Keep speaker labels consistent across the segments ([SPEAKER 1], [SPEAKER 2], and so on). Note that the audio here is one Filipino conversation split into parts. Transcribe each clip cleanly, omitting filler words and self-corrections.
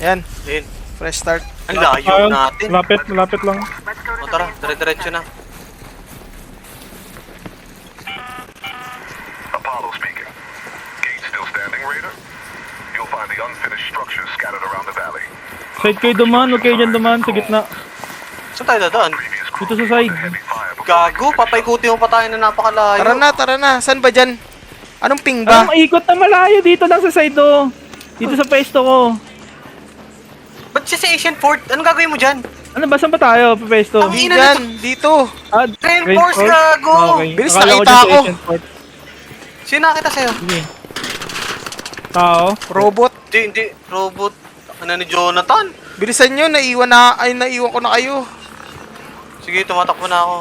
[SPEAKER 1] Yan,
[SPEAKER 2] Ayun.
[SPEAKER 1] fresh start.
[SPEAKER 2] Ang layo natin.
[SPEAKER 3] Malapit lang.
[SPEAKER 2] O tara, dire-diretso na.
[SPEAKER 4] Apollo speaking. Gate still standing, Raider? You'll find the unfinished structures scattered around the valley.
[SPEAKER 3] Side kayo dumaan, huwag kayo dyan dumaan sa gitna.
[SPEAKER 2] Saan tayo dadaan?
[SPEAKER 4] Previous crew
[SPEAKER 3] Dito sa side.
[SPEAKER 4] heavy fire before
[SPEAKER 2] Gago, papaikuti mo pa tayo na napakalayo.
[SPEAKER 1] Tara na. Saan ba dyan? Anong ping ba?
[SPEAKER 3] Anong ikot na malayo dito lang sa side oh. Dito sa pwesto ko.
[SPEAKER 2] Ba't siya sa Asian Fort? Anong gagawin mo dyan?
[SPEAKER 3] Ano ba, saan ba tayo? Pwesto.
[SPEAKER 2] Ang
[SPEAKER 1] Di
[SPEAKER 2] ina
[SPEAKER 1] dyan, dito.
[SPEAKER 3] Ah,
[SPEAKER 2] Reinforce,
[SPEAKER 3] Rainforce?
[SPEAKER 2] gago!
[SPEAKER 3] Okay.
[SPEAKER 1] Bilis,
[SPEAKER 3] Akala ko
[SPEAKER 1] nakita
[SPEAKER 3] dyan sa
[SPEAKER 1] ako.
[SPEAKER 3] Asian Fort.
[SPEAKER 2] Sino nakita sa'yo?
[SPEAKER 3] Sige. Tao.
[SPEAKER 1] Robot.
[SPEAKER 2] Hindi. Robot. Ano ni Jonathan?
[SPEAKER 1] Bilisan nyo, naiwan ko na kayo.
[SPEAKER 2] Sige, tumatakbo na ako.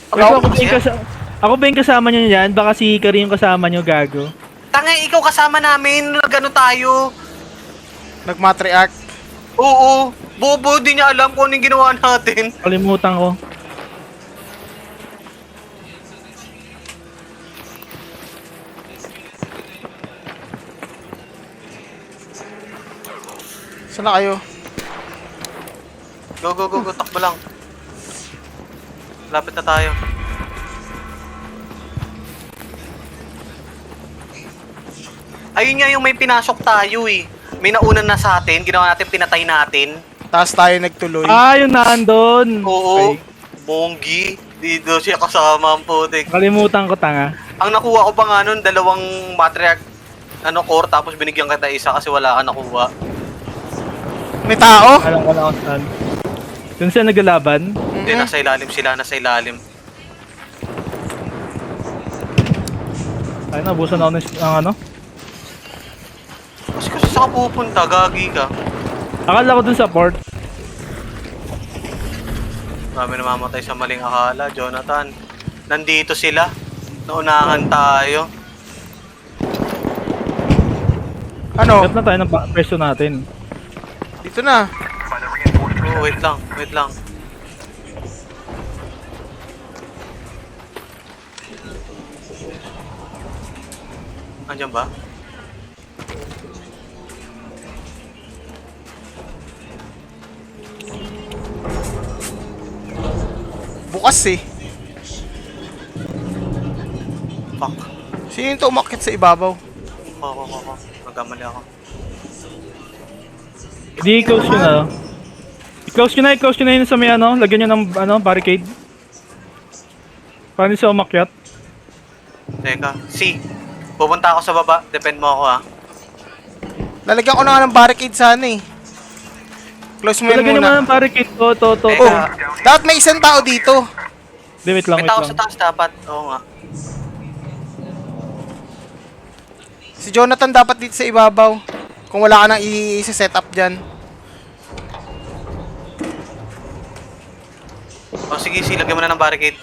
[SPEAKER 3] Pwede ako ba yung kasama nyo dyan? Baka si Ikari yung kasama nyo, gago.
[SPEAKER 2] Tangay, ikaw kasama namin. Gano tayo?
[SPEAKER 1] Nag-matriarch.
[SPEAKER 2] Oo. Bobo, di niya alam kung anong ginawa natin.
[SPEAKER 3] Kalimutan ko.
[SPEAKER 1] Saan na kayo?
[SPEAKER 2] Go. Takbo lang. Lapit na tayo. Ayun nga yung may pinasok tayo eh. May nauna na sa atin. Ginawa natin, pinatay natin.
[SPEAKER 1] Taas tayo nagtuloy.
[SPEAKER 3] Ah, yun naandun.
[SPEAKER 2] Oo.
[SPEAKER 3] Okay.
[SPEAKER 2] Bonggi. Dito siya kasama ang putik.
[SPEAKER 3] Kalimutan ko, tanga.
[SPEAKER 2] Ang nakuha ko pa nga nun, dalawang matriarch core, tapos binigyan kita isa kasi wala ka nakuha.
[SPEAKER 1] May tao?
[SPEAKER 3] Alam ko na kung saan. Doon siya naglalaban.
[SPEAKER 2] Hindi, nasa ilalim sila, nasa ilalim.
[SPEAKER 3] Ay, nabusan ako ng ano.
[SPEAKER 2] Kasi saan ka pupunta, gagi ka.
[SPEAKER 3] Akala ko dun sa port.
[SPEAKER 2] Marami namamatay sa maling akala, Jonathan. Nandito sila. Naunahan tayo.
[SPEAKER 1] Ano?
[SPEAKER 3] Cut na tayo ng presyo natin.
[SPEAKER 1] Dito na.
[SPEAKER 4] by the reinforced
[SPEAKER 2] Oh, wait lang. Andiyan ba?
[SPEAKER 1] Bukas eh.
[SPEAKER 2] Fuck.
[SPEAKER 1] Sino yung umakyat sa ibabaw?
[SPEAKER 2] Ako. Magkamali ako.
[SPEAKER 3] Hindi, i-close nyo na. I-close nyo na yun sa may ano. Lagyan nyo ng barricade. Para hindi siya umakyat.
[SPEAKER 2] Teka, C. Pupunta ako sa baba. Depend mo ako ha.
[SPEAKER 1] Lalagyan ko na nga ng barricade sana eh. Close mo yan
[SPEAKER 3] Lagyan nyo
[SPEAKER 1] muna.
[SPEAKER 3] muna ng barricade. To.
[SPEAKER 2] Teka.
[SPEAKER 1] Oh, dapat may isang tao dito.
[SPEAKER 3] Hindi, wait lang.
[SPEAKER 2] May tao sa taas dapat. Oo nga.
[SPEAKER 1] Si Jonathan dapat dito sa ibabaw. Kung wala ka nang i-set up dyan.
[SPEAKER 2] O sige, C. Lagyan mo na ng barricade.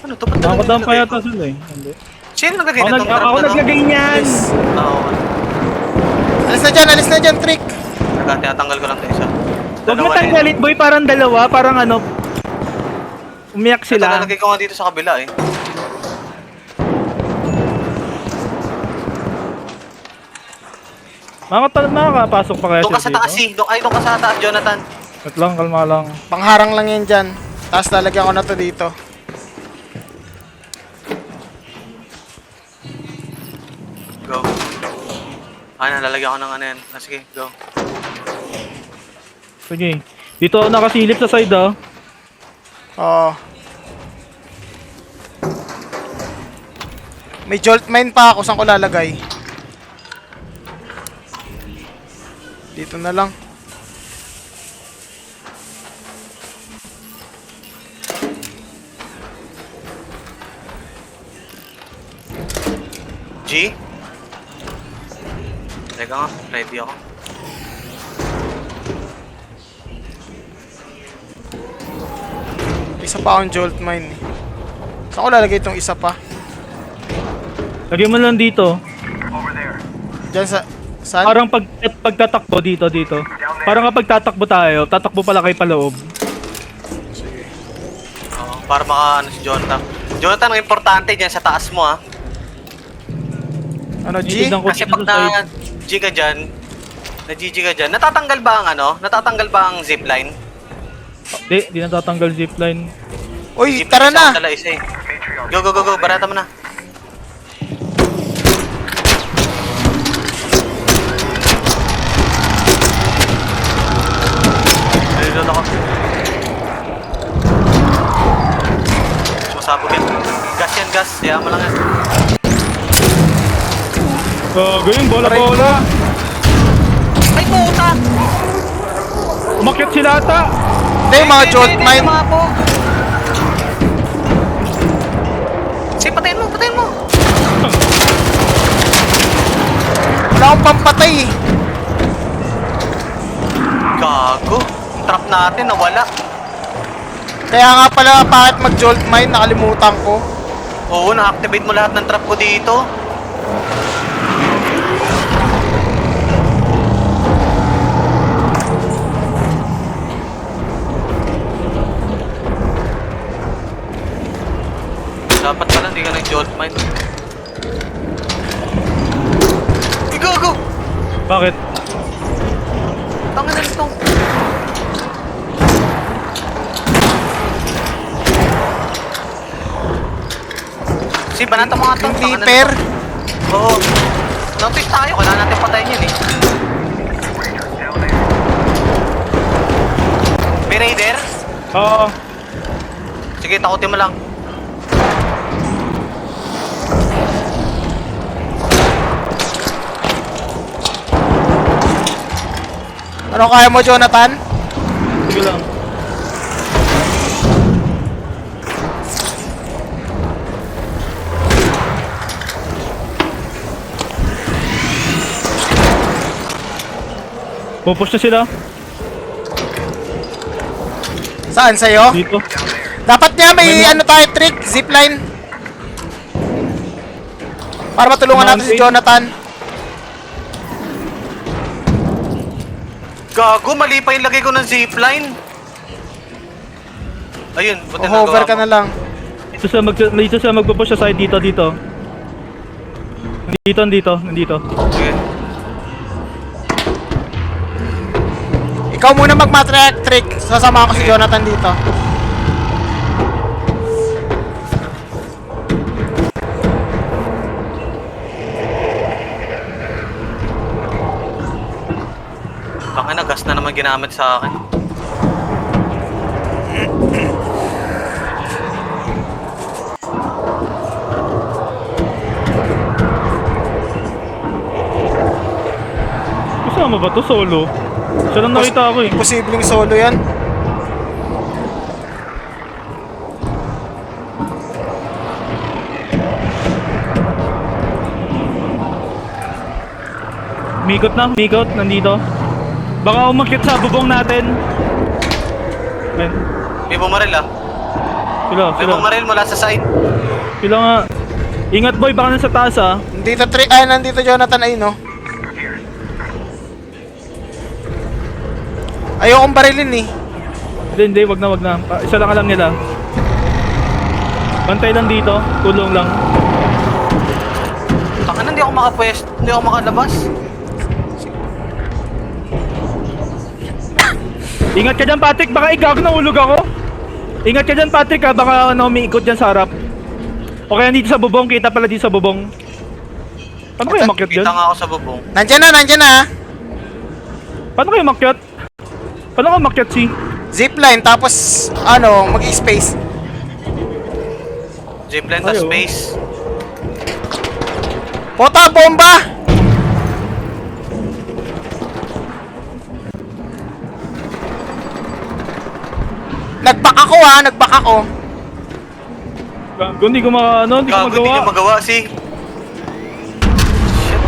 [SPEAKER 2] Ano to? Ba't
[SPEAKER 3] Nakakadam
[SPEAKER 2] nilagay?
[SPEAKER 3] pa yata sila eh. Hindi.
[SPEAKER 2] Sino naglagay
[SPEAKER 3] Ako,
[SPEAKER 2] na itong trap
[SPEAKER 3] ako
[SPEAKER 2] na to?
[SPEAKER 3] naglagay niyan.
[SPEAKER 1] Yes.
[SPEAKER 2] Oo.
[SPEAKER 1] Alis na dyan, trick.
[SPEAKER 2] Teka, tinatanggal ko lang ito isa.
[SPEAKER 3] Huwag mo
[SPEAKER 2] Dalawa na yun.
[SPEAKER 3] tanggalit boy, parang dalawa. Parang ano. Umiyak
[SPEAKER 2] Ito,
[SPEAKER 3] sila.
[SPEAKER 2] nalagay ko nga dito sa kabila eh.
[SPEAKER 3] Makakapasok pa kaya
[SPEAKER 2] Doon ka sa
[SPEAKER 3] sila
[SPEAKER 2] taas,
[SPEAKER 3] dito?
[SPEAKER 2] C. Doon ka sa taas, Jonathan.
[SPEAKER 3] Wait lang, kalma lang.
[SPEAKER 1] Pangharang lang yan dyan. Tapos lalagyan ko na to dito.
[SPEAKER 2] Go. Nalalagyan ko ng ano yan. Sige, go.
[SPEAKER 3] Sige. Dito ako nakasilip sa side ah.
[SPEAKER 1] Oo. May jolt mine pa ako. Saan ko lalagay? Dito na lang.
[SPEAKER 2] G? Teka nga, ready ako.
[SPEAKER 1] Isa pa akong jolt mine. Saan ko lalagay itong isa pa?
[SPEAKER 3] Lagyan mo lang dito.
[SPEAKER 4] Over there.
[SPEAKER 1] Diyan sa... Saan?
[SPEAKER 3] Parang pagtatakbo dito.
[SPEAKER 4] Down
[SPEAKER 3] Parang kapag tatakbo tayo, tatakbo pala kayo paloob.
[SPEAKER 2] Oo, para maka ano si Jonathan. Jonathan, ang importante dyan sa taas mo ha.
[SPEAKER 1] Ano, G?
[SPEAKER 3] Titignan ko
[SPEAKER 2] Kasi
[SPEAKER 3] dito
[SPEAKER 2] pag
[SPEAKER 3] sa side.
[SPEAKER 2] na-G ka dyan, na-GG ka dyan, natatanggal ba ang ano? Natatanggal ba ang zipline?
[SPEAKER 3] Di natatanggal zipline.
[SPEAKER 1] Uy, tara na!
[SPEAKER 2] Dala isa eh. Go, go, go, go. Barata mo na. Reload ako. Sumasabog yan. Gas yan, gas. Hayaan mo lang yan.
[SPEAKER 3] Gawin, bola-bola.
[SPEAKER 2] Ay, puta!
[SPEAKER 3] Umakyat sila ata.
[SPEAKER 1] Hindi, mga jolt mine.
[SPEAKER 2] Sige, patayin mo, patayin mo.
[SPEAKER 1] Wala akong pampatay eh.
[SPEAKER 2] Gago. Yung trap natin, nawala.
[SPEAKER 1] Kaya nga pala, bakit mag-jolt mine, nakalimutan ko.
[SPEAKER 2] Oo, na-activate mo lahat ng trap ko dito. Dapat pala hindi ka nag-jolt mine. Go, go!
[SPEAKER 3] Bakit?
[SPEAKER 2] Tanga na nito. Si, banata mo nga ito.
[SPEAKER 1] Hindi fair.
[SPEAKER 2] Oo. Notice tayo, kailangan natin patayin yun eh. May raider?
[SPEAKER 3] Oo.
[SPEAKER 2] Sige, takutin mo lang.
[SPEAKER 1] Ano kaya mo, Jonathan?
[SPEAKER 3] Sige lang. Pupush na sila.
[SPEAKER 1] Saan, sa'yo?
[SPEAKER 3] Dito.
[SPEAKER 1] Dapat nga may ano tayo, trick, zipline. Para matulungan natin si
[SPEAKER 3] Mountain.
[SPEAKER 1] Jonathan.
[SPEAKER 2] Gago, mali pa yung lagay ko ng zipline. Ayun, buti
[SPEAKER 1] Hover ka na lang.
[SPEAKER 3] Dito sa magpupush sa side dito. Nandito.
[SPEAKER 2] Sige.
[SPEAKER 1] Ikaw muna mag-matrack trick. Sasama ko si Jonathan dito.
[SPEAKER 2] Tangin na, gas na naman ginamit sa akin.
[SPEAKER 3] Kasama ba to solo? Siya lang nakita ako eh.
[SPEAKER 1] Posibleng solo yan.
[SPEAKER 3] Mikot, nandito. Baka umakyat sa bubong natin. Ayun.
[SPEAKER 2] May bumaril ah. May
[SPEAKER 3] Sila.
[SPEAKER 2] bumaril mula sa side.
[SPEAKER 3] Sila nga. Ingat boy, baka nasa taas ah.
[SPEAKER 1] Nandito trick, ay nandito Jonathan ay no. Ayokong barilin eh.
[SPEAKER 3] Hindi, wag na. Isa lang alam nila. Bantay lang dito, tulong lang.
[SPEAKER 2] Tangin na, hindi ako makapwest. Hindi ako makalabas.
[SPEAKER 3] Ingat ka dyan Patrick, baka igag nahulog ako. Ingat ka dyan Patrick ha, baka umiikot dyan sa harap. O kaya dito sa bubong, kita pala dito sa bubong. Paano kayo makyat dyan?
[SPEAKER 2] Kita nga ako sa bubong.
[SPEAKER 1] Nandyan na.
[SPEAKER 3] Paano kayo makyat? Paano kayo makyat si?
[SPEAKER 1] Zipline, tapos ano, mag-space.
[SPEAKER 2] Zipline ta
[SPEAKER 3] Ayaw.
[SPEAKER 2] space.
[SPEAKER 1] Puta, bomba! Nag-back ako.
[SPEAKER 3] Gago, hindi ko hindi ko
[SPEAKER 2] Gago, hindi
[SPEAKER 3] magawa.
[SPEAKER 2] niya magawa si... Shit.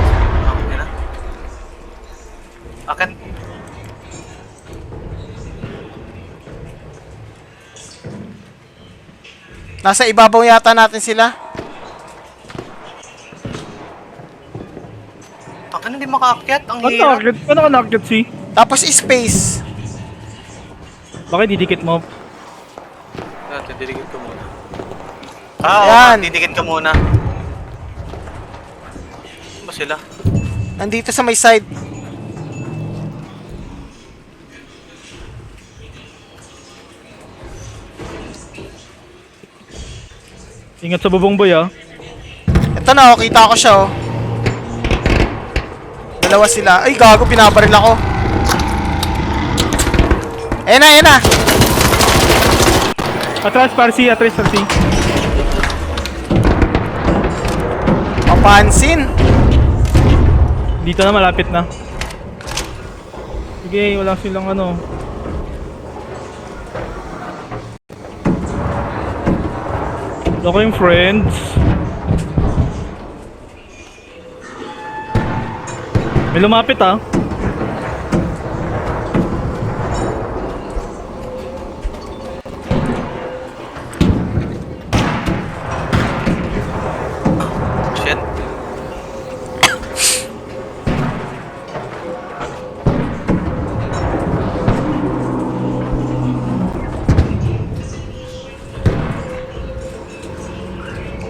[SPEAKER 2] Okay na. Akan.
[SPEAKER 1] Nasa ibabaw yata natin sila.
[SPEAKER 2] Akan hindi makaakyat. Ang
[SPEAKER 3] Paano
[SPEAKER 2] hirap.
[SPEAKER 3] ka nakyat si?
[SPEAKER 1] Tapos space.
[SPEAKER 3] Bakit didikit mo?
[SPEAKER 2] Didikit ko muna.
[SPEAKER 1] Ayan.
[SPEAKER 2] Didikit ka muna. Ba sila?
[SPEAKER 1] Nandito sa may side.
[SPEAKER 3] Ingat sa bubong boy ah.
[SPEAKER 1] Ito na, oh, kita ko siya, oh. Dalawa sila. Ay, gago, pinabaril ako. Ayan na, ayan na.
[SPEAKER 3] Atras Parsi, atras Parsi.
[SPEAKER 1] Papansin.
[SPEAKER 3] Dito na, malapit na. Sige, wala silang ano. Wala kayong friends. May lumapit ah.
[SPEAKER 2] Shit.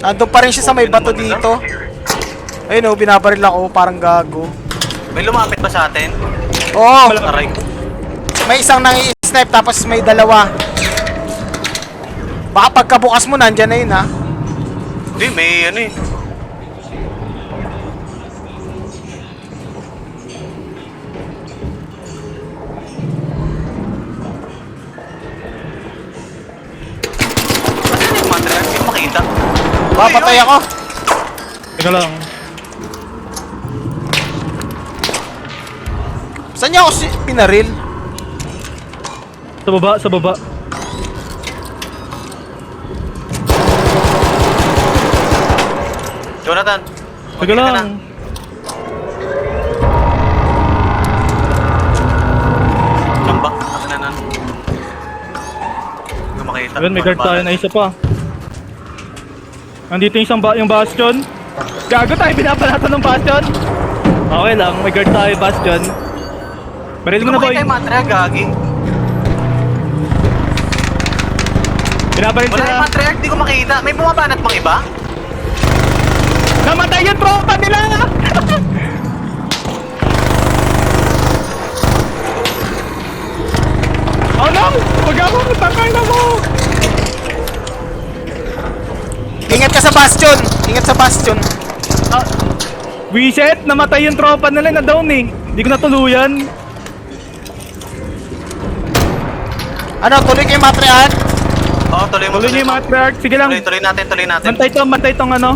[SPEAKER 1] Nandun pa rin siya sa may bato dito. Ayun, oh, binabaril ako, parang gago.
[SPEAKER 2] May lumapit ba sa atin?
[SPEAKER 1] Oo,
[SPEAKER 2] Aray.
[SPEAKER 1] may isang nang-i-snipe tapos may dalawa. Baka pagkabukas mo, nandyan na yun, ha?
[SPEAKER 2] Hindi, may ano eh. Ano yung mantra? Hindi ko makita.
[SPEAKER 1] Papatay ako.
[SPEAKER 3] Teka lang.
[SPEAKER 1] Saan niya ako pinaril?
[SPEAKER 3] Sa baba, sa baba.
[SPEAKER 2] Jonathan.
[SPEAKER 3] Teka
[SPEAKER 2] magkita ka na.
[SPEAKER 3] lang.
[SPEAKER 2] Jamba. Ako na nun. Hindi ko makita.
[SPEAKER 3] Ayun, may guard tayo na isa pa. Nandito yung isang yung bastion. Gago tayo, binabalatan ng bastion. Okay lang, may guard tayo, bastion. Baril
[SPEAKER 2] Hindi
[SPEAKER 3] mo
[SPEAKER 2] ko
[SPEAKER 3] na boy.
[SPEAKER 2] makita yung mantra, gagi.
[SPEAKER 3] Binabaril
[SPEAKER 2] Wala yung
[SPEAKER 3] sila.
[SPEAKER 2] mantra, hindi ko makita. May bumabanat mang iba?
[SPEAKER 3] Namatay yung tropa nila! Oh no! Huwag ako! Takay na mo!
[SPEAKER 1] Ingat ka sa bastion. Ingat sa bastion.
[SPEAKER 3] Reset! Namatay yung tropa nila na down eh. Hindi ko natuluyan.
[SPEAKER 1] Ano, tuloy kayo matrihan?
[SPEAKER 2] Oo, tuloy mo.
[SPEAKER 3] Tuloy niyo yung matriarch. Sige lang.
[SPEAKER 2] Tuloy natin, tuloy natin.
[SPEAKER 3] Bantay tong ano.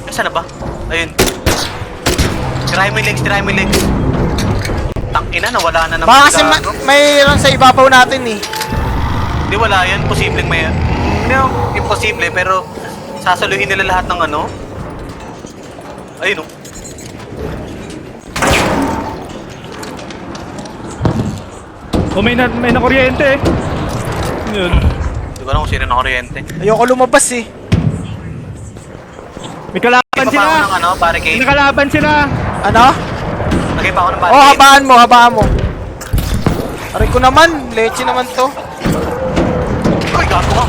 [SPEAKER 2] Saan na ba? Ayun. Try mo yung legs, try mo yung legs. Tangina, nawala na naman.
[SPEAKER 1] Baka kasi
[SPEAKER 2] gago.
[SPEAKER 1] mayroon sa ibabaw natin, eh.
[SPEAKER 2] Di wala yan, posibleng may... Hindi, imposible, pero sasaluhin nila lahat ng ano. Ayun oh.
[SPEAKER 3] O may na kuryente. Yun.
[SPEAKER 2] Di ko alam kung sino na kuryente.
[SPEAKER 1] Ayoko lumabas, eh.
[SPEAKER 3] May kalaban
[SPEAKER 2] Lagay pa
[SPEAKER 3] sila.
[SPEAKER 2] ako ng ano, barricade.
[SPEAKER 3] May kalaban sila.
[SPEAKER 1] Ano?
[SPEAKER 2] Lagay pa ako ng
[SPEAKER 1] Oh,
[SPEAKER 2] barricade.
[SPEAKER 1] habaan mo, habaan mo. Aray ko naman, leche naman to.
[SPEAKER 2] Uy, gago ka.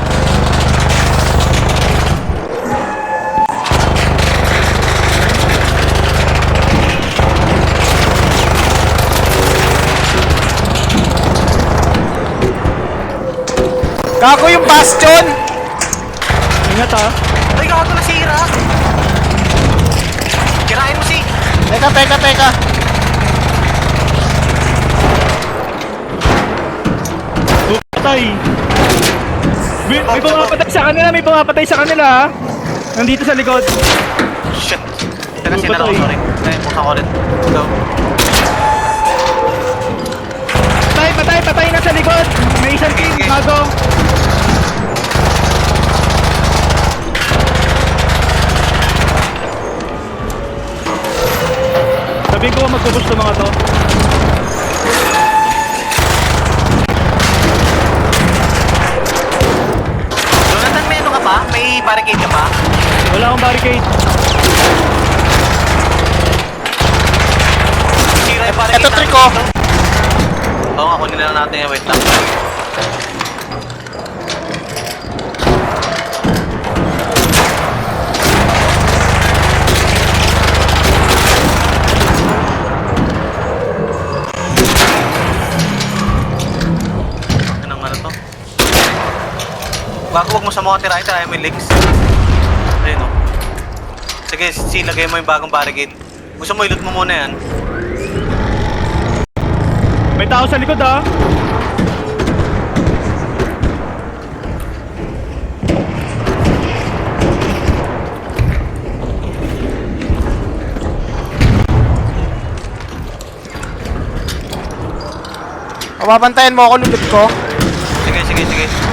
[SPEAKER 1] Gago yung bastion!
[SPEAKER 3] Ingat ha.
[SPEAKER 2] Ay, gago na sira. Kirain mo si...
[SPEAKER 1] Teka, teka, teka.
[SPEAKER 3] Patay. May pumapatay sa kanila, may pumapatay sa kanila ha. Nandito sa likod.
[SPEAKER 2] Shit. Teka, sinala ko,
[SPEAKER 3] Patay.
[SPEAKER 2] sorry. Ay, buksan ko ulit. Go.
[SPEAKER 3] Patay na sa likod. May isang team,
[SPEAKER 2] Okay.
[SPEAKER 3] bago. Sabihin ko magpupush ng mga to.
[SPEAKER 2] Jonathan, may ano ka pa? May barricade ka pa?
[SPEAKER 3] Wala akong barricade.
[SPEAKER 2] natin yan. Wait lang. Anong ano to? Bago wag mo sa mga tirahin mo yung legs. Ayun o. Sige, lagay mo yung bagong barricade. Gusto mo ilot mo muna yan.
[SPEAKER 3] May tao sa likod ah.
[SPEAKER 1] Mababantayan mo ako, lulot ko.
[SPEAKER 2] Sige.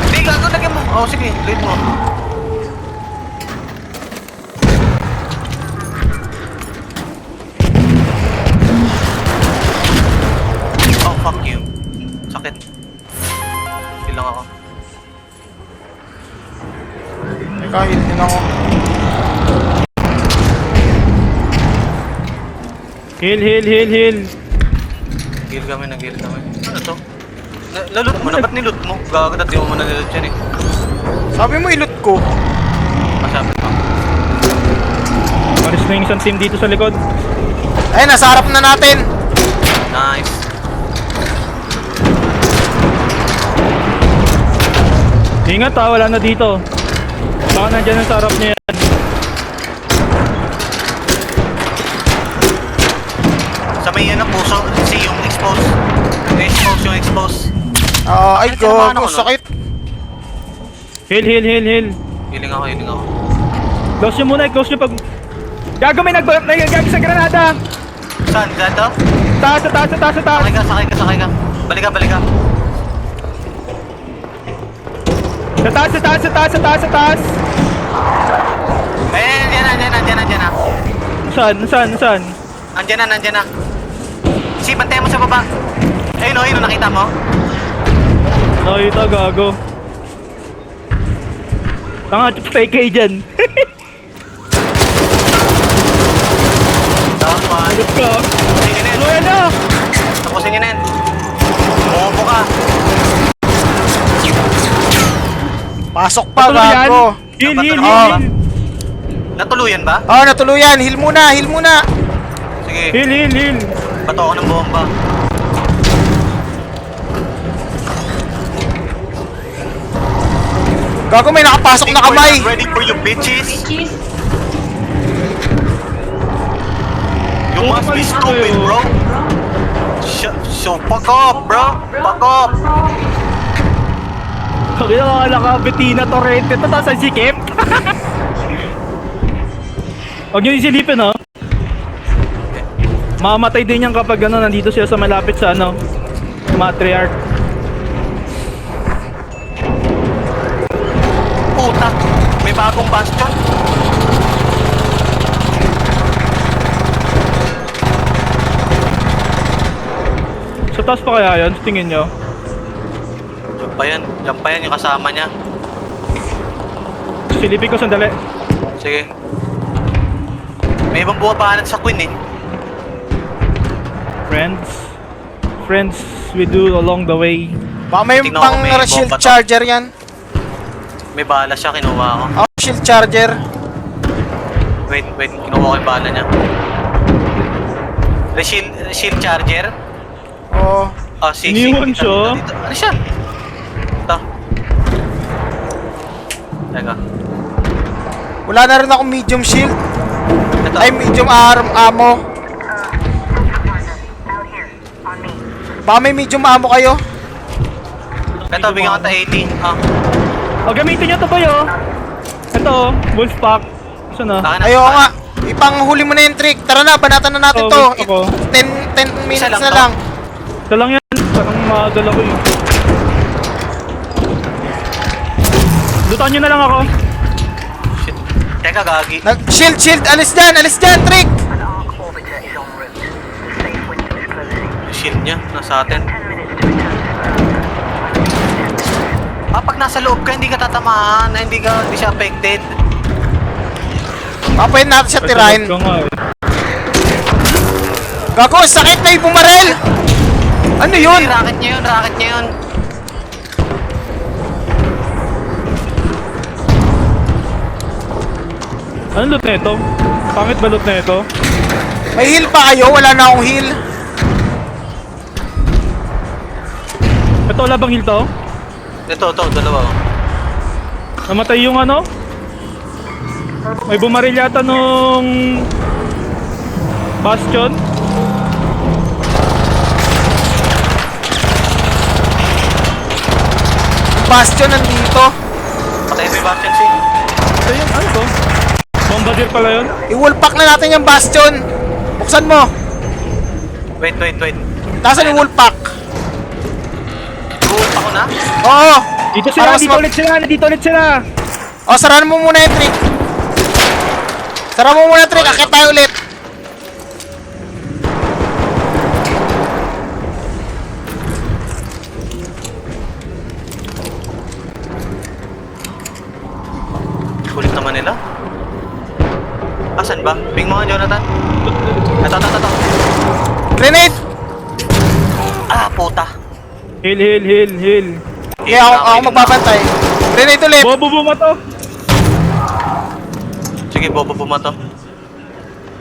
[SPEAKER 2] Hindi, gago, lagyan mo. Oh, sige, lead mo. Oh, fuck you. Sakit. Ilang ako.
[SPEAKER 1] Teka, heal din ako.
[SPEAKER 3] Heal.
[SPEAKER 2] Heal kami. Ano to? Lalot mo na, ba't nilot mo? Gago, dati mo muna nilot yan eh.
[SPEAKER 1] Sabi mo ilot ko.
[SPEAKER 2] Masabi pa.
[SPEAKER 3] Maris na yung isang team dito sa likod.
[SPEAKER 1] Ayun, nasa harap na natin.
[SPEAKER 2] Nice.
[SPEAKER 3] Ingat ah, wala na dito. Baka nandyan ang sa harap niya yan.
[SPEAKER 2] Sa may yan ang puso, si yung expose. Yung expose.
[SPEAKER 1] Ay,
[SPEAKER 2] Ay, tinamaan
[SPEAKER 1] gago,
[SPEAKER 2] ako, no?
[SPEAKER 1] sakit.
[SPEAKER 3] Heal.
[SPEAKER 2] Healing ako.
[SPEAKER 3] Close nyo muna, close nyo pag... Gago, may nag-gag sa granada!
[SPEAKER 2] Saan? Saan to?
[SPEAKER 3] Taas.
[SPEAKER 2] Sakay ka. Balik ka.
[SPEAKER 3] Sa taas!
[SPEAKER 2] Ayan na.
[SPEAKER 3] Saan?
[SPEAKER 2] Andyan na. Si, bantayan mo sa baba. Ayun o, nakita mo?
[SPEAKER 3] Nakita, gago. Tanga, fake kayo dyan.
[SPEAKER 2] Down one.
[SPEAKER 3] Agad ka.
[SPEAKER 2] Tapusin nyo na
[SPEAKER 3] Ano
[SPEAKER 2] yan.
[SPEAKER 3] yan ah?
[SPEAKER 2] Tapusin nyo na yan. Bumubo ka.
[SPEAKER 1] Pasok pa,
[SPEAKER 3] Natuloy yan?
[SPEAKER 1] gago.
[SPEAKER 3] Heal.
[SPEAKER 2] Natuluyan ba?
[SPEAKER 1] Oh, natuluyan. Heal muna.
[SPEAKER 2] Sige,
[SPEAKER 3] Heal.
[SPEAKER 2] bato ako ng bomba.
[SPEAKER 1] Gago, may nakapasok na kamay.
[SPEAKER 2] We're not ready for you, bitches. You must be stupid, bro. So fuck off, bro. Fuck off.
[SPEAKER 3] Kaya nakala ka, Bettina Torrente. Ito taas ang sikip. Huwag nyo isilipin ha. Mamamatay din yan kapag nandito siya sa malapit sa matriarch.
[SPEAKER 2] Puta, may bagong bastion.
[SPEAKER 3] Sa taas pa kaya yan? Tingin nyo?
[SPEAKER 2] Diyan pa yan yung kasama niya.
[SPEAKER 3] Silipin ko sandali.
[SPEAKER 2] Sige. May ibang buwabahanat sa Queen eh.
[SPEAKER 3] Friends we do along the way.
[SPEAKER 1] Baka may
[SPEAKER 2] Tingnan ko,
[SPEAKER 1] pang
[SPEAKER 2] may
[SPEAKER 1] shield
[SPEAKER 2] bomba to.
[SPEAKER 1] charger yan.
[SPEAKER 2] May bala siya, kinuha ko.
[SPEAKER 1] Oh, shield charger.
[SPEAKER 2] Wait, kinuha ko yung bala niya. The shield charger?
[SPEAKER 1] Oh,
[SPEAKER 3] Iniwan siya.
[SPEAKER 2] Dito. Ano siya? Ito. Teka.
[SPEAKER 1] wala na rin akong medium shield.
[SPEAKER 2] Ito.
[SPEAKER 1] Ay, medium ammo. Baka may medium ammo kayo.
[SPEAKER 2] Ito, bigyan ko ta 80. Ah.
[SPEAKER 3] O gamitin nyo to ba yo? Ito, Wolfpack. Saan na?
[SPEAKER 2] Akin na.
[SPEAKER 1] Ayaw nga. Ipanghuli mo na yung trick. Tara na, banatan na natin
[SPEAKER 3] Oh,
[SPEAKER 1] to.
[SPEAKER 3] gusto ko.
[SPEAKER 1] 10 minutes
[SPEAKER 2] lang
[SPEAKER 1] na
[SPEAKER 2] to.
[SPEAKER 1] lang.
[SPEAKER 3] Ito lang yan. Parang madala ko yun. Lutan nyo na lang ako.
[SPEAKER 2] Shit. Teka, gagi.
[SPEAKER 1] Shield, alis dyan, trick.
[SPEAKER 2] Yung shield niya, nasa atin. Pag nasa loob ka, hindi ka tatamaan. Hindi siya affected.
[SPEAKER 1] Papayin natin siya tirahin.
[SPEAKER 3] Ito nga eh.
[SPEAKER 1] Gago, sakit, may bumarel. Ano yun?
[SPEAKER 2] Rocket niya yun, rocket niya yun.
[SPEAKER 3] Anong loot na ito? Pangit ba loot na ito?
[SPEAKER 1] May heal pa kayo? Wala na akong heal.
[SPEAKER 3] Ito, wala bang heal to?
[SPEAKER 2] Ito, dalawa.
[SPEAKER 3] Namatay yung ano? May bumaril yata nung Bastion.
[SPEAKER 1] Bastion nandito.
[SPEAKER 2] Patay mo yung Bastion si.
[SPEAKER 3] Ito yun, ano to? Bombardier pala yun.
[SPEAKER 1] I-wallpack na natin yung Bastion. Buksan mo.
[SPEAKER 2] Wait.
[SPEAKER 1] Nasaan yung wallpack?
[SPEAKER 2] Buhol ako na?
[SPEAKER 1] Oo.
[SPEAKER 3] Dito
[SPEAKER 1] Para
[SPEAKER 3] sila,
[SPEAKER 1] mas
[SPEAKER 3] dito ulit sila, dito ulit sila.
[SPEAKER 1] O, sarahan mo muna yung trick. Sarahan mo muna yung trick. Akit tayo ulit.
[SPEAKER 2] Kulit naman nila. Asan ba? Ping mo nga, Jonathan. Ito.
[SPEAKER 1] Grenade.
[SPEAKER 2] Ah, puta.
[SPEAKER 3] Heal.
[SPEAKER 1] Okay, ako magbabantay. Grenade ulit.
[SPEAKER 3] Bobo mo to.
[SPEAKER 2] Sige, bobo pumato.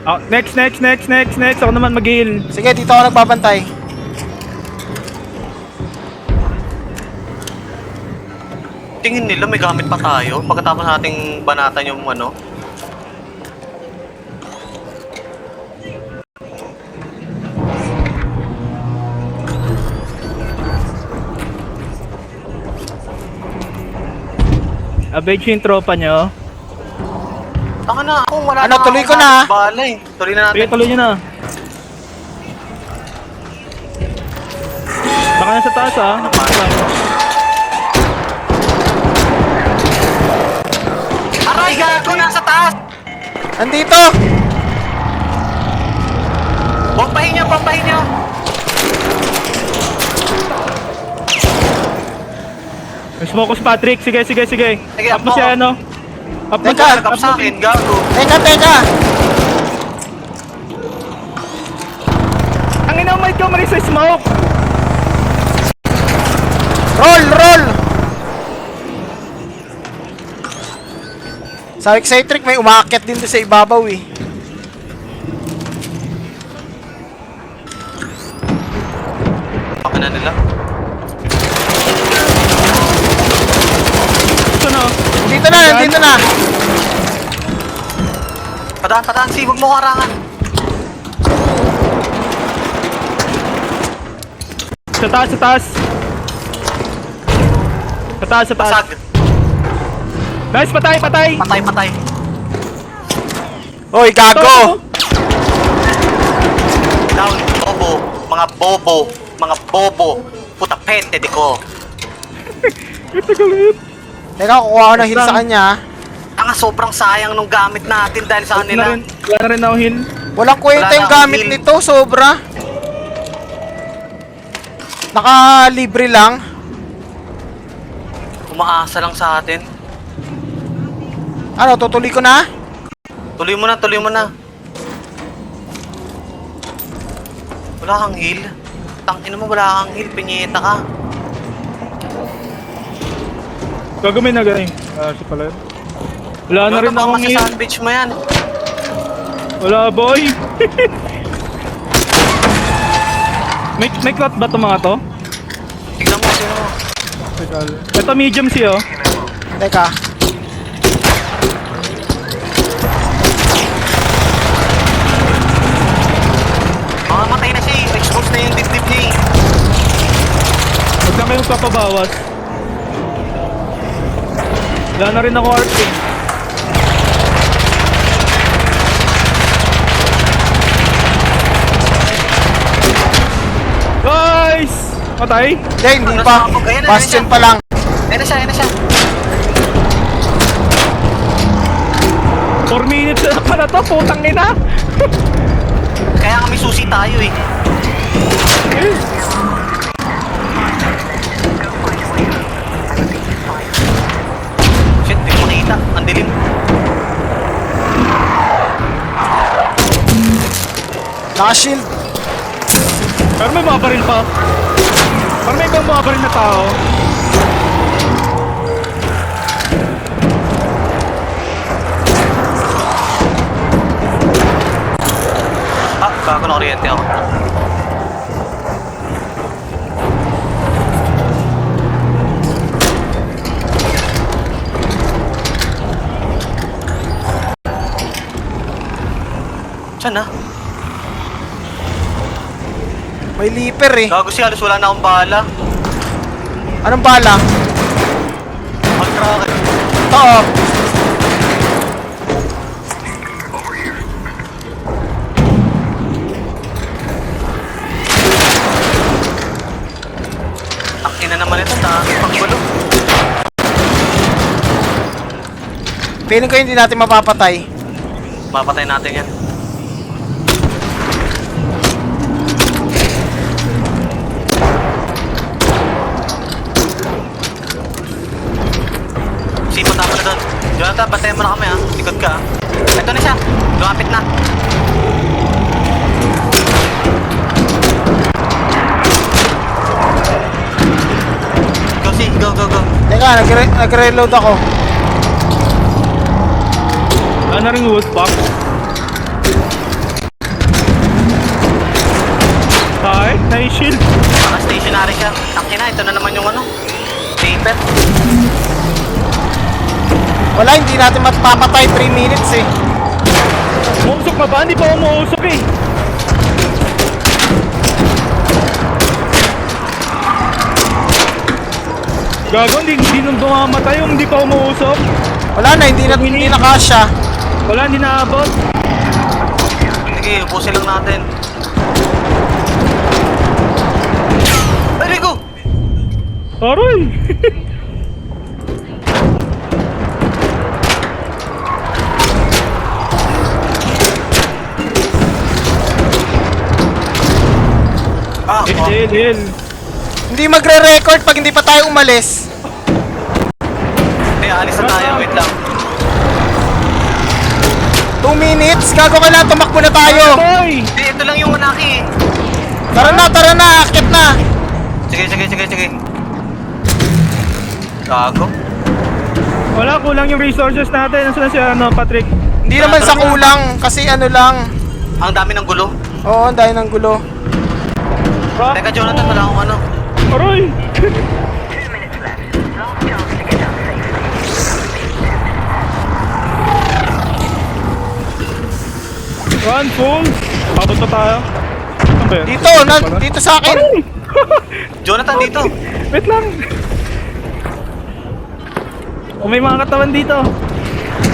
[SPEAKER 3] Ah, next. Ako naman mag-heal.
[SPEAKER 1] Sige, dito ako nagbabantay.
[SPEAKER 2] Tingin nila may gamit pa tayo pagkatapos nating banatan yung ano.
[SPEAKER 3] Avenge yung tropa nyo.
[SPEAKER 2] Taka na, kung wala
[SPEAKER 1] Ano,
[SPEAKER 2] na
[SPEAKER 1] tuloy
[SPEAKER 2] akong
[SPEAKER 1] ko na.
[SPEAKER 2] bala eh. Tuloy na
[SPEAKER 3] Sige,
[SPEAKER 2] natin.
[SPEAKER 3] tuloy nyo na. Baka nasa taas ah.
[SPEAKER 2] Aray, gago, nasa taas!
[SPEAKER 1] Andito.
[SPEAKER 2] Bombahin niyo!
[SPEAKER 3] May smoke ko si Patrick. Sige.
[SPEAKER 2] Sige,
[SPEAKER 3] Up mo
[SPEAKER 2] up
[SPEAKER 3] si
[SPEAKER 2] mo.
[SPEAKER 3] ano. Up mo
[SPEAKER 1] Teka,
[SPEAKER 3] si-
[SPEAKER 2] Nagkap sa akin, gago.
[SPEAKER 1] Teka.
[SPEAKER 3] Ang ina mo ikaw maris sa smoke.
[SPEAKER 1] Roll. Sabi ko sa'yo, trick, may umaakyat din doon sa ibabaw eh.
[SPEAKER 2] Baka na nila.
[SPEAKER 3] Ito na.
[SPEAKER 1] Nandito na.
[SPEAKER 2] Padaan, si, huwag mo karangan.
[SPEAKER 3] Sa taas.
[SPEAKER 2] Pasag.
[SPEAKER 3] Nice, patay.
[SPEAKER 2] Patay.
[SPEAKER 1] Oy, gago.
[SPEAKER 2] Down, mga bobo. Puta pente di ko.
[SPEAKER 3] Ito galit.
[SPEAKER 1] Teka, kukuha ko ng heal sa kanya.
[SPEAKER 2] Ang sobrang sayang nung gamit natin dahil sa kanila.
[SPEAKER 3] Wala na rin ako heal.
[SPEAKER 1] Walang kwenta
[SPEAKER 2] Wala
[SPEAKER 1] yung
[SPEAKER 2] na akong
[SPEAKER 1] gamit
[SPEAKER 2] heal.
[SPEAKER 1] nito, sobra. Naka-libre lang.
[SPEAKER 2] Umaasa lang sa atin.
[SPEAKER 1] Ano, tutuloy ko na?
[SPEAKER 2] Tuloy mo na. Wala kang heal. Tangina mo, wala kang heal. Pinyeta ka.
[SPEAKER 3] Gagawin na galing. Siya pala yun. Wala na rin
[SPEAKER 2] Baka
[SPEAKER 3] akong heal.
[SPEAKER 2] masasandwich mo yan.
[SPEAKER 3] Wala boy. may clot ba to mga to?
[SPEAKER 2] Tignan mo, sino mo.
[SPEAKER 3] Ito medium siya oh.
[SPEAKER 1] Teka.
[SPEAKER 2] Mamamatay na siya eh. Expose na yung dibdib niya eh.
[SPEAKER 3] Huwag na kayong papabawas. Wala na rin ako RP. Guys! Patay?
[SPEAKER 1] Hindi pa. Bastion pa lang.
[SPEAKER 2] Ayan na siya.
[SPEAKER 3] 4 minutes na pala to, putang ina!
[SPEAKER 2] Kaya kami susi tayo eh. Shit, di ko makita. Ang dilim.
[SPEAKER 1] Naka-shield.
[SPEAKER 3] Pero may mga baril pa. Parang may ibang mga baril na tao.
[SPEAKER 2] Bago na kuryente ako. Saan na?
[SPEAKER 1] May leaper eh.
[SPEAKER 2] Gago si halos wala na akong bala.
[SPEAKER 1] Anong bala?
[SPEAKER 2] Mag-track.
[SPEAKER 1] Oo.
[SPEAKER 2] Akin na naman ito, paggulo.
[SPEAKER 1] Feeling ko hindi natin mapapatay.
[SPEAKER 2] Mapatay natin yan. Sipot ako na doon. Jonathan, bantayan mo na kami ha. Likod ka ha. Ito na siya. Lumapit na. Go, si. Go, go, go.
[SPEAKER 1] Teka, nagre-reload ako.
[SPEAKER 3] Ano na rin wood box? Ay, na-shield.
[SPEAKER 2] Baka stationary siya. Akin na, ito na naman yung ano. Paper.
[SPEAKER 1] Wala, hindi natin mapapatay 3 minutes eh.
[SPEAKER 3] Umuusok pa ba? Hindi pa umuusok eh. Gago, hindi nung dumamatay yung hindi pa umuusok.
[SPEAKER 1] Wala na, hindi na kasya.
[SPEAKER 3] Wala, hindi naabot.
[SPEAKER 2] Sige, ubusin lang natin. Ay, go!
[SPEAKER 3] Aray!
[SPEAKER 2] Ah, oh.
[SPEAKER 3] Hil.
[SPEAKER 1] Hindi magre-record pag hindi pa tayo umalis.
[SPEAKER 2] Hindi, alis na tayo. Wait lang.
[SPEAKER 1] 2 minutes? Gago ka lang, tumakbo na tayo.
[SPEAKER 3] Ay!
[SPEAKER 2] Hindi, ito lang yung manaki eh.
[SPEAKER 1] Tara na, akit na.
[SPEAKER 2] Sige. Gago.
[SPEAKER 3] Wala, kulang yung resources natin. Nasaan na si Patrick?
[SPEAKER 1] Hindi naman sa kulang, kasi ano lang.
[SPEAKER 2] Ang dami ng gulo.
[SPEAKER 1] Oo, ang dahil ng gulo.
[SPEAKER 2] Teka, Jonathan, wala akong ano.
[SPEAKER 3] Aray!
[SPEAKER 5] 2 minutes left. Last chance to get out safely.
[SPEAKER 3] Run, fool! Babot pa tayo. Saan ba yun?
[SPEAKER 1] Dito sa akin.
[SPEAKER 3] Aray!
[SPEAKER 2] Jonathan, dito.
[SPEAKER 3] Wait lang! Oh, may mga katawan dito.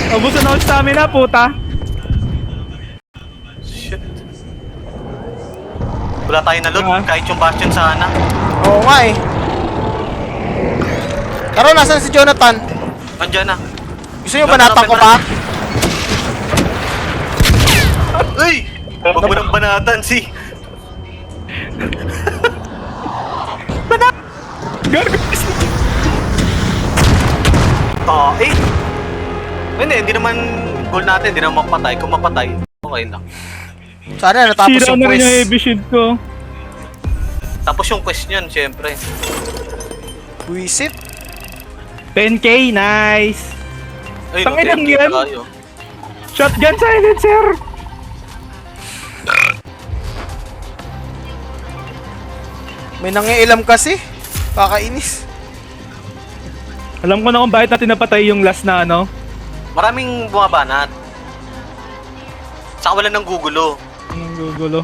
[SPEAKER 3] Abusan ako stamina, puta.
[SPEAKER 2] Shit. Wala tayo na loot.
[SPEAKER 3] Ah.
[SPEAKER 2] Kahit yung bastion sana.
[SPEAKER 1] Oo nga eh. Tara, nasan si Jonathan?
[SPEAKER 2] Andiyan na.
[SPEAKER 1] Gusto nyo banatan ko pa?
[SPEAKER 2] Uy! Huwag mo nang banatan, si.
[SPEAKER 3] Gargis!
[SPEAKER 2] Eh. Hindi naman goal natin. Hindi naman mapatay. Kung mapatay, okay lang.
[SPEAKER 1] Sana natapos
[SPEAKER 3] Sira
[SPEAKER 1] yung
[SPEAKER 3] na rin yung
[SPEAKER 1] quest.
[SPEAKER 3] heavy shield ko.
[SPEAKER 2] Tapos yung quest niyan, syempre.
[SPEAKER 1] Buisit.
[SPEAKER 3] 10k, nice!
[SPEAKER 2] Ay,
[SPEAKER 3] Tangin lang
[SPEAKER 2] okay,
[SPEAKER 3] yan.
[SPEAKER 2] tayo.
[SPEAKER 3] Shotgun silencer!
[SPEAKER 1] May nangiilam kasi. Kakainis.
[SPEAKER 3] Alam ko na kung bakit natin napatay yung last na ano.
[SPEAKER 2] Maraming bumabanat. Saka wala nang gugulo.
[SPEAKER 3] Ang gugulo.